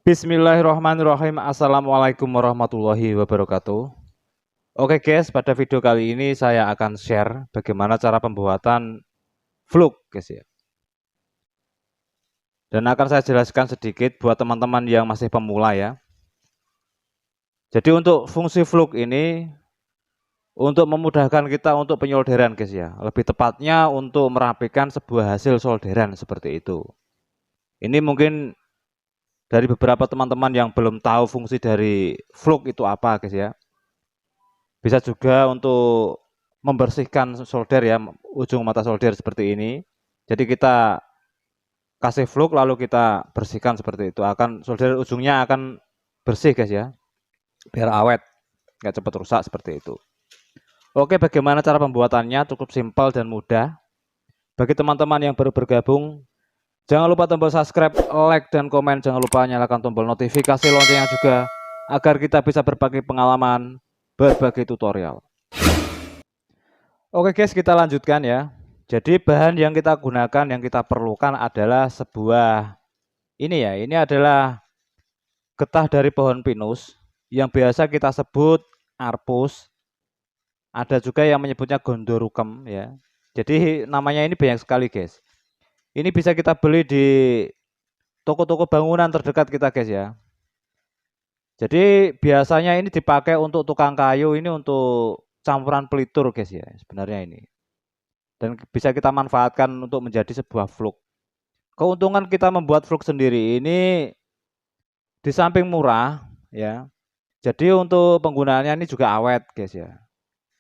Bismillahirrahmanirrahim. Assalamualaikum warahmatullahi wabarakatuh. Oke guys, pada video kali ini saya akan share bagaimana cara pembuatan vlog guys ya. Dan akan saya jelaskan sedikit buat teman-teman yang masih pemula ya. Jadi untuk fungsi vlog ini untuk memudahkan kita untuk penyolderan guys ya. Lebih tepatnya untuk merapikan sebuah hasil solderan seperti itu. Ini mungkin dari beberapa teman-teman yang belum tahu fungsi dari vlog itu apa guys ya. Bisa juga untuk membersihkan solder ya, ujung mata solder seperti ini. Jadi kita kasih vlog lalu kita bersihkan seperti itu. Akan solder ujungnya akan bersih guys ya. Biar awet, nggak cepat rusak seperti itu. Oke, bagaimana cara pembuatannya? Cukup simpel dan mudah. Bagi teman-teman yang baru bergabung, jangan lupa tombol subscribe, like, dan komen. Jangan lupa nyalakan tombol notifikasi loncengnya juga agar kita bisa berbagi pengalaman, berbagi tutorial. Oke guys, kita lanjutkan ya. Jadi bahan yang kita gunakan, yang kita perlukan adalah sebuah ini adalah getah dari pohon pinus yang biasa kita sebut arpus. Ada juga yang menyebutnya gondorukem ya. Jadi namanya ini banyak sekali guys. Ini bisa kita beli di toko-toko bangunan terdekat kita guys ya. Jadi biasanya ini dipakai untuk tukang kayu, ini untuk campuran pelitur guys ya sebenarnya ini. Dan bisa kita manfaatkan untuk menjadi sebuah vlog. Keuntungan kita membuat vlog sendiri ini di samping murah ya. Jadi untuk penggunaannya ini juga awet guys ya.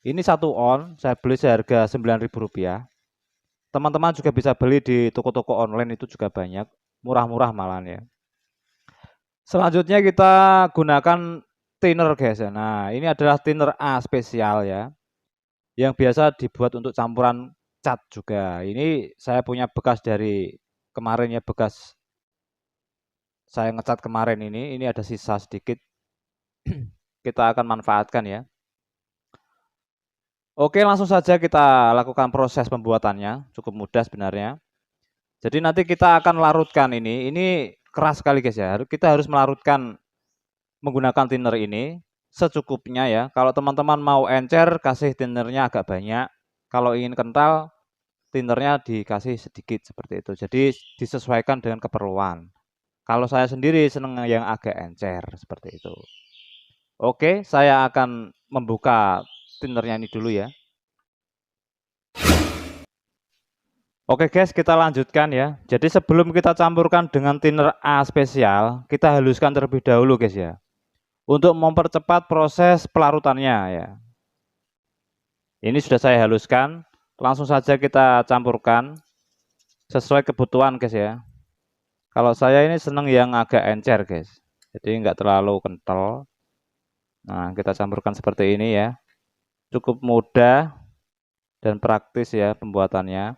Ini 1 on saya beli seharga Rp9.000. Teman-teman juga bisa beli di toko-toko online, itu juga banyak, murah-murah malah ya. Selanjutnya kita gunakan thinner guys ya. Nah, ini adalah thinner A spesial ya. Yang biasa dibuat untuk campuran cat juga. Ini saya punya bekas dari kemarin ya, bekas saya ngecat kemarin ini ada sisa sedikit. Kita akan manfaatkan ya. Oke, langsung saja kita lakukan proses pembuatannya. Cukup mudah sebenarnya. Jadi nanti kita akan larutkan ini. Ini keras sekali guys ya. Kita harus melarutkan menggunakan thinner ini secukupnya ya. Kalau teman-teman mau encer, kasih thinnernya agak banyak. Kalau ingin kental, thinnernya dikasih sedikit seperti itu. Jadi disesuaikan dengan keperluan. Kalau saya sendiri senang yang agak encer seperti itu. Oke, saya akan membuka thinnernya ini dulu ya. Oke guys, kita lanjutkan ya. Jadi sebelum kita campurkan dengan thinner A spesial, kita haluskan terlebih dahulu guys ya. Untuk mempercepat proses pelarutannya ya. Ini sudah saya haluskan. Langsung saja kita campurkan sesuai kebutuhan guys ya. Kalau saya ini senang yang agak encer guys. Jadi nggak terlalu kental. Nah, kita campurkan seperti ini ya. Cukup mudah dan praktis ya pembuatannya.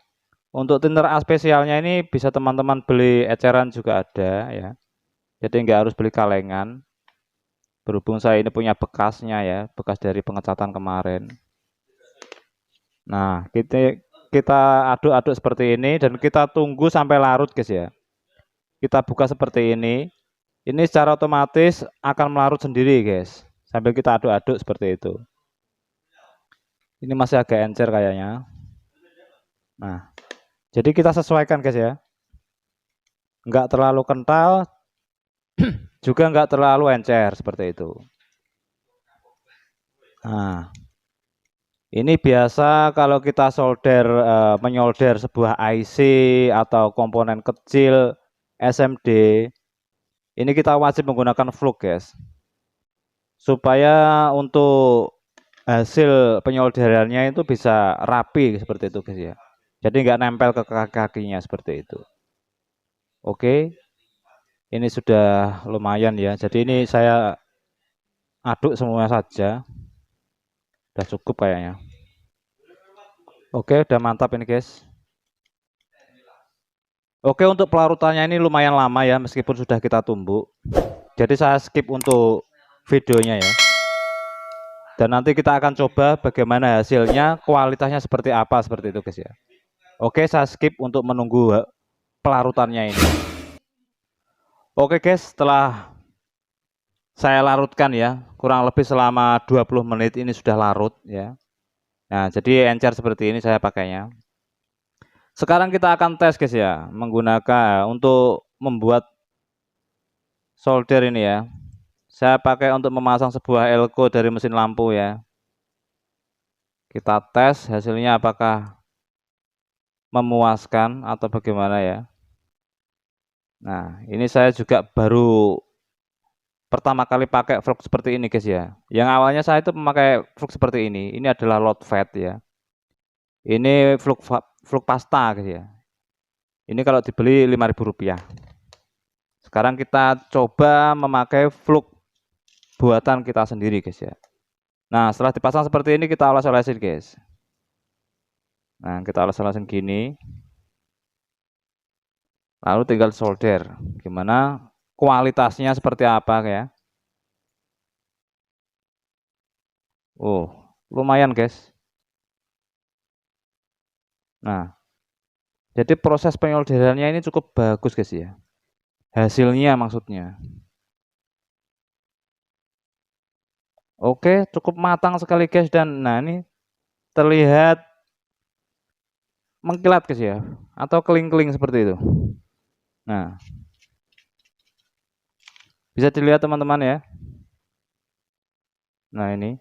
Untuk thinner A spesialnya ini bisa teman-teman beli eceran juga ada ya. Jadi nggak harus beli kalengan. Berhubung saya ini punya bekasnya ya, bekas dari pengecatan kemarin. Nah, kita aduk-aduk seperti ini dan kita tunggu sampai larut guys ya. Kita buka seperti ini. Ini secara otomatis akan melarut sendiri guys. Sambil kita aduk-aduk seperti itu. Ini masih agak encer kayaknya. Nah, jadi kita sesuaikan guys ya. Enggak terlalu kental, juga enggak terlalu encer seperti itu. Nah, ini biasa kalau kita menyolder sebuah IC atau komponen kecil SMD, ini kita wajib menggunakan flux guys. Supaya untuk hasil penyolderannya itu bisa rapi seperti itu guys ya. Jadi nggak nempel ke kaki-kakinya seperti itu. Oke, ini sudah lumayan ya. Jadi ini saya aduk semua saja. Udah cukup kayaknya. Oke, udah mantap ini guys. Oke, untuk pelarutannya ini lumayan lama ya, meskipun sudah kita tumbuk. Jadi saya skip untuk videonya ya. Dan nanti kita akan coba bagaimana hasilnya, kualitasnya seperti apa, seperti itu guys ya. Oke, saya skip untuk menunggu pelarutannya ini. Oke guys, setelah saya larutkan ya, kurang lebih selama 20 menit ini sudah larut ya. Nah, jadi encer seperti ini saya pakainya. Sekarang kita akan tes guys ya, menggunakan untuk membuat solder ini ya. Saya pakai untuk memasang sebuah elko dari mesin lampu ya. Kita tes hasilnya apakah memuaskan atau bagaimana ya. Nah, ini saya juga baru pertama kali pakai flux seperti ini guys ya. Yang awalnya saya itu memakai flux seperti ini. Ini adalah load fed ya. Ini flux pasta guys ya. Ini kalau dibeli Rp5.000. Sekarang kita coba memakai flux buatan kita sendiri guys ya. Nah, setelah dipasang seperti ini kita oles-olesin guys. Nah, kita oles-olesin gini. Lalu tinggal solder. Gimana kualitasnya seperti apa ya? Oh, lumayan guys. Nah, jadi proses penyolderannya ini cukup bagus guys ya. Hasilnya maksudnya. Oke, cukup matang sekali guys, dan nah ini terlihat mengkilat guys ya, atau keling-keling seperti itu. Nah, bisa dilihat teman-teman ya. Nah, ini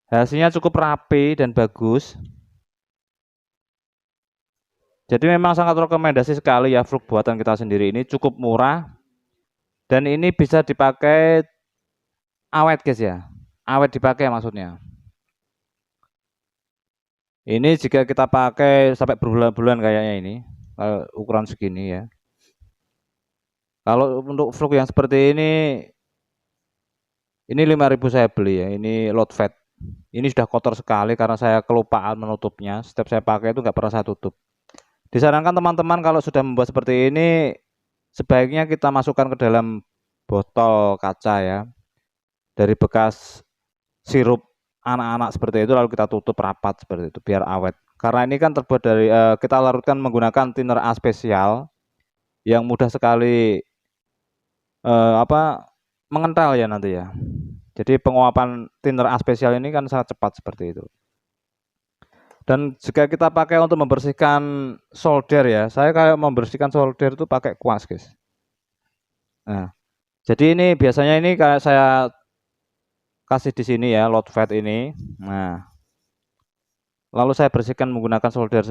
hasilnya cukup rapi dan bagus. Jadi memang sangat rekomendasi sekali ya, flux buatan kita sendiri ini cukup murah. Dan ini bisa dipakai awet guys ya. Awet dipakai maksudnya. Ini jika kita pakai sampai berbulan-bulan kayaknya ini. Ukuran segini ya. Kalau untuk flux yang seperti ini 5.000 saya beli ya. Ini load fed. Ini sudah kotor sekali karena saya kelupaan menutupnya. Setiap saya pakai itu nggak pernah saya tutup. Disarankan teman-teman kalau sudah membuat seperti ini, sebaiknya kita masukkan ke dalam botol kaca ya, dari bekas sirup anak-anak seperti itu, lalu kita tutup rapat seperti itu biar awet. Karena ini kan terbuat dari kita larutkan menggunakan thinner A spesial yang mudah sekali mengental ya nanti ya. Jadi penguapan thinner A spesial ini kan sangat cepat seperti itu. Dan jika kita pakai untuk membersihkan solder ya, saya kayak membersihkan solder itu pakai kuas guys. Nah, jadi ini biasanya ini kayak saya kasih di sini ya, load fed ini. Nah, lalu saya bersihkan menggunakan solder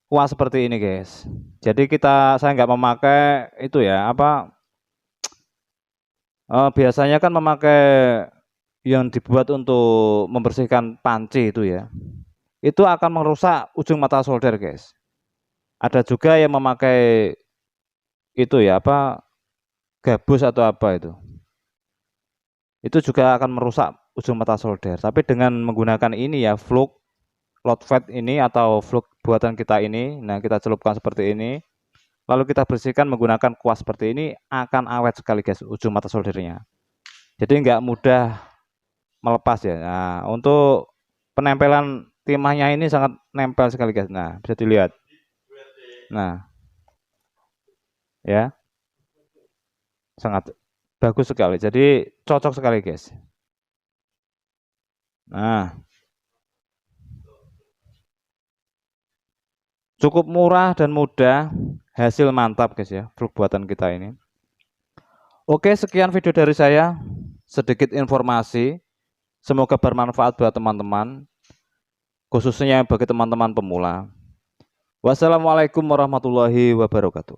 kuas seperti ini guys. Jadi saya nggak memakai itu ya, biasanya kan memakai yang dibuat untuk membersihkan panci itu ya. Itu akan merusak ujung mata solder guys. Ada juga yang memakai itu ya, gabus atau apa itu. Itu juga akan merusak ujung mata solder. Tapi dengan menggunakan ini ya, flux load fed ini atau flux buatan kita ini, nah kita celupkan seperti ini, lalu kita bersihkan menggunakan kuas seperti ini, akan awet sekali guys ujung mata soldernya. Jadi nggak mudah melepas ya. Nah, untuk penempelan timahnya ini sangat nempel sekali guys. Nah, bisa dilihat. Nah, ya, sangat bagus sekali. Jadi cocok sekali guys. Nah, cukup murah dan mudah, hasil mantap guys ya, flux buatan kita ini. Oke, sekian video dari saya, sedikit informasi. Semoga bermanfaat buat teman-teman, khususnya bagi teman-teman pemula. Wassalamualaikum warahmatullahi wabarakatuh.